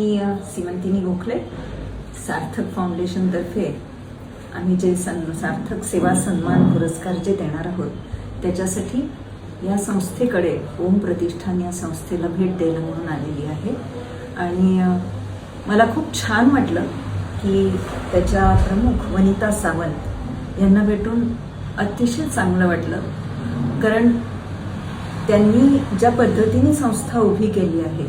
मी सीमंतिनी गोखले सार्थक foundation तर्फे आम्ही जे सार्थक सेवा सन्मान पुरस्कार जे देणार आहोत त्याच्यासाठी या संस्थेकडे ओम प्रतिष्ठान या संस्थेला भेट द्यायला म्हणून आलेली आहे। आणि मला खूप छान वाटलं की त्याच्या प्रमुख वनिता सावंत यांना भेटून अतिशय चांगलं वाटलं, कारण त्यांनी ज्या पद्धतीने संस्था उभी केली आहे,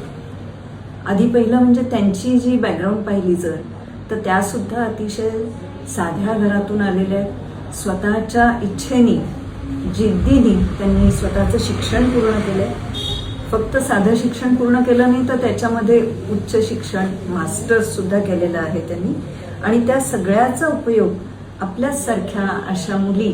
आधी पहिलं म्हणजे त्यांची जी बॅकग्राऊंड पाहिली जर तर त्यासुद्धा अतिशय साध्या घरातून आलेल्या, स्वतःच्या इच्छेने जिद्दीने त्यांनी स्वतःचं शिक्षण पूर्ण केलं। फक्त साधं शिक्षण पूर्ण केलं नाही तर त्याच्यामध्ये उच्च शिक्षण मास्टर्ससुद्धा केलेलं आहे त्यांनी। आणि त्या सगळ्याचा उपयोग आपल्यासारख्या अशा मुली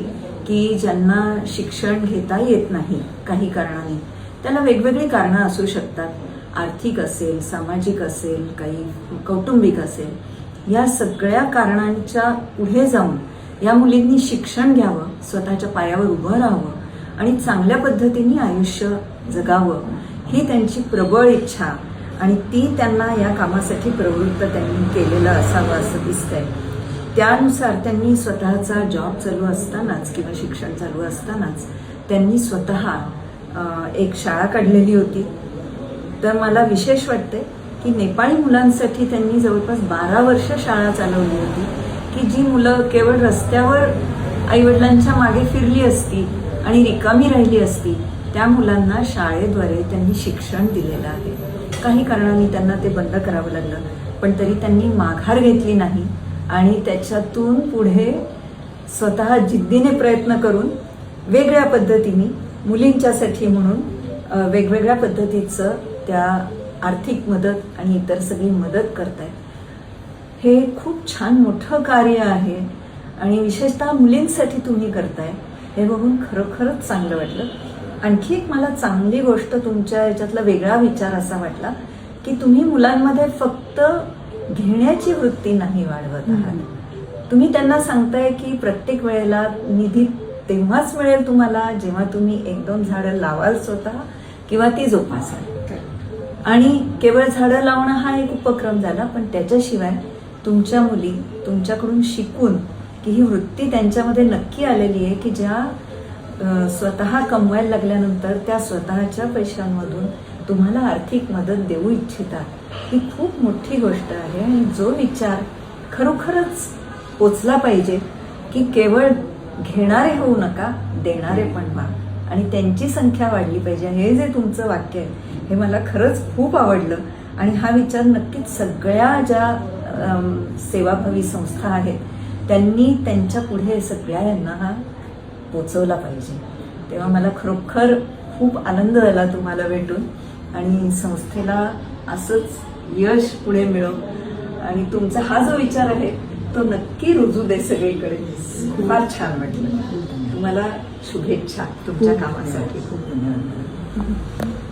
की ज्यांना शिक्षण घेता येत नाही काही कारणाने, त्याला वेगवेगळी कारणं असू शकतात, आर्थिक असेल, सामाजिक असेल, काही कौटुंबिक असेल, या सगळ्या कारणांच्या पुढे जाऊन या मुलींनी शिक्षण घ्यावं, स्वतःच्या पायावर उभं राहावं आणि चांगल्या पद्धतीने आयुष्य जगावं ही त्यांची प्रबळ इच्छा आणि ती त्यांना या कामासाठी प्रवृत्त त्यांनी केलेलं असावं असं दिसतंय। त्यानुसार त्यांनी स्वतःचा जॉब चालू असतानाच किंवा शिक्षण चालू असतानाच त्यांनी स्वतः एक शाळा काढलेली होती। तर मला विशेष वाटते की नेपाळी मुलांसाठी त्यांनी जवळपास 12 वर्ष शाळा चालवली होती की जी मुलं केवळ रस्त्यावर आईवडिलांच्या मागे फिरली असती आणि रिकामी राहिली असती, त्या मुलांना शाळेद्वारे त्यांनी शिक्षण दिलेलं आहे। काही कारणांनी त्यांना ते बंद करावं लागलं, पण तरी त्यांनी माघार घेतली नाही आणि त्याच्यातून पुढे स्वतः जिद्दीने प्रयत्न करून वेगळ्या पद्धतीने मुलींच्यासाठी म्हणून वेगवेगळ्या पद्धतीचं त्या आर्थिक मदत आणि इतर सगळी मदत करतायत। हे खूप छान मोठं कार्य आहे आणि विशेषतः मुलींसाठी तुम्ही करताय हे बघून खरोखरच चांगलं वाटलं। आणखी एक मला चांगली गोष्ट तुमच्या याच्यातला वेगळा विचार असा वाटला की तुम्ही मुलांमध्ये फक्त घेण्याची वृत्ती नाही वाढवत आहात, तुम्ही त्यांना सांगताय की प्रत्येक वेळेला निधी तेव्हाच मिळेल तुम्हाला जेव्हा तुम्ही 1-2 झाडं लावाल स्वतः किंवा ती जोपासाल। आणि केवळ झाडं लावणं हा एक उपक्रम झाला, पण त्याच्याशिवाय तुमच्या मुली तुमच्याकडून शिकून की ही वृत्ती त्यांच्यामध्ये नक्की आलेली आहे की ज्या स्वतः कमवायला लागल्यानंतर त्या स्वतःच्या पैशांमधून तुम्हाला आर्थिक मदत देऊ इच्छितात, ही खूप मोठी गोष्ट आहे। आणि जो विचार खरोखरच पोचला पाहिजे की केवळ घेणारे होऊ नका, देणारे पण व्हा आणि त्यांची संख्या वाढली पाहिजे, हे जे तुमचं वाक्य आहे हे मला खरंच खूप आवडलं। आणि हा विचार नक्कीच सगळ्या ज्या सेवाभावी संस्था आहेत त्यांनी त्यांच्या पुढे सगळ्यांना हा पोचवला पाहिजे। तेव्हा मला खरोखर खूप आनंद झाला तुम्हाला भेटून आणि संस्थेला असंच यश पुढे मिळो आणि तुमचा हा जो विचार आहे तो नक्की रुजू दे सगळीकडे। फार छान वाटलं, तुम्हाला शुभेच्छा तुमच्या कामासाठी। खूप धन्यवाद।